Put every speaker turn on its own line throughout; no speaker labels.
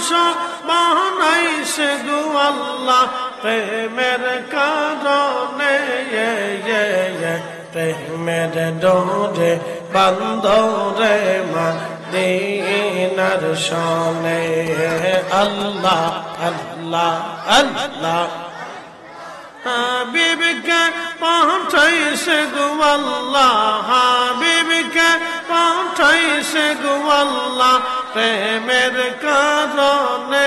মানুষ বানাইছে গো আল্লাহ প্রেমের কারণে প্রেমের ডোরে বান্দরে মদিনার শনে আল্লাহ আল্লাহ আল্লাহ হাবিবকে পাঠাইছে গো আল্লাহ হাবিবকে পাঠাইছে গো আল্লাহ প্রেমের কারণে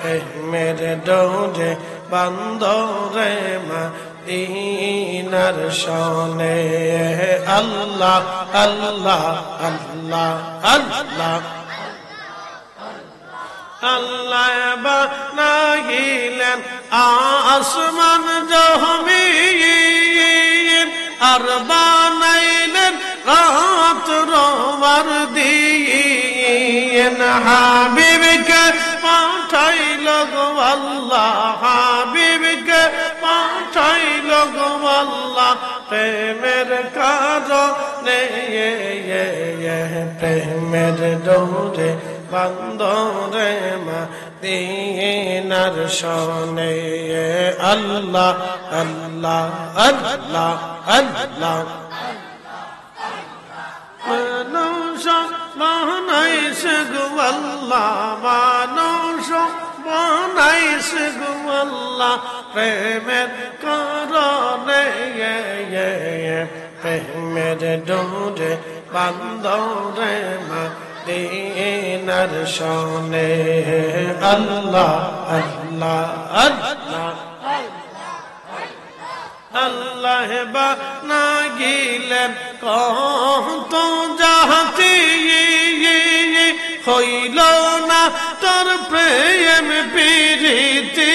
প্রেমের ডোরে বান্দরে মদিনার শনে আল্লাহ আল্লাহ আল্লাহ আল্লাহ আল্লাহ বানাইলেন আসমান জমিন আর বানাইলেন রাত রোয়ার দিন হাবিবকে পাঠাইল গো আল্লাহ হাবিবকে পাঠাইল গো আল্লাহ প্রেমের কারণে প্রেমের ডোরে বান্দরে মদিনার শনে আল্লাহ আল্লাহ আল্লাহ আল্লাহ মানুষ বানাইছে গো আল্লাহ মানুষ বানাইছে গো আল্লাহ প্রেমের কারণে প্রেমের ডোরে বান্দরে মদিনার শনে আল্লাহ আল্লাহ আল্লাহ আল্লাহ বানাইলেন কত জাতি হইল না তোর প্রেম প্রীতি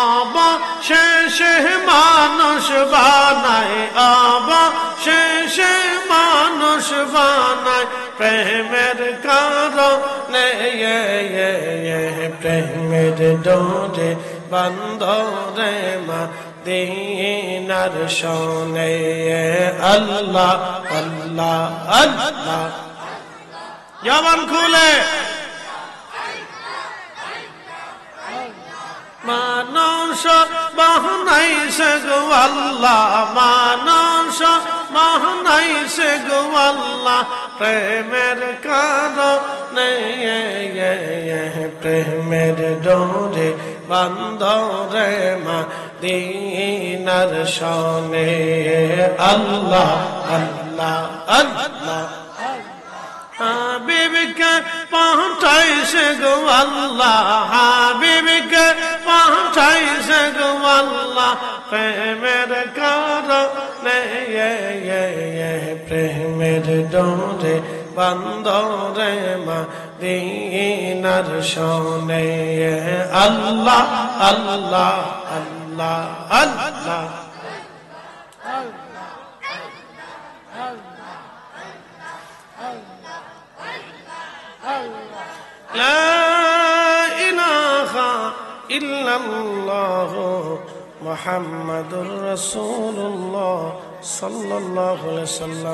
অবশেষে মানুষ বানায় অবশেষে মানুষ বানায় প্রেমের কারণে প্রেমের ডোরে বান্দরে মদিনার শনে আল্লাহ আল্লাহ আল্লাহ জবান খুলে মানুষ বানাইছে গো আল্লাহ মানুষ বানাইছে গো আল্লাহ প্রেমের কারণে প্রেমের ডোরে বান্দরে মদিনার শনে আল্লাহ আল্লাহ আল্লাহ হাবিবকে পাঠাইছে গো আল্লাহ হাবিবকে পাঠাইছে গো আল্লাহ প্রেমের কারণে প্রেমের ডোরে বান্দরে মদিনার শনে আল্লাহ আল্লাহ আল্লাহ আল্লাহ لا إله إلا الله محمد رسول الله صلى الله عليه وسلم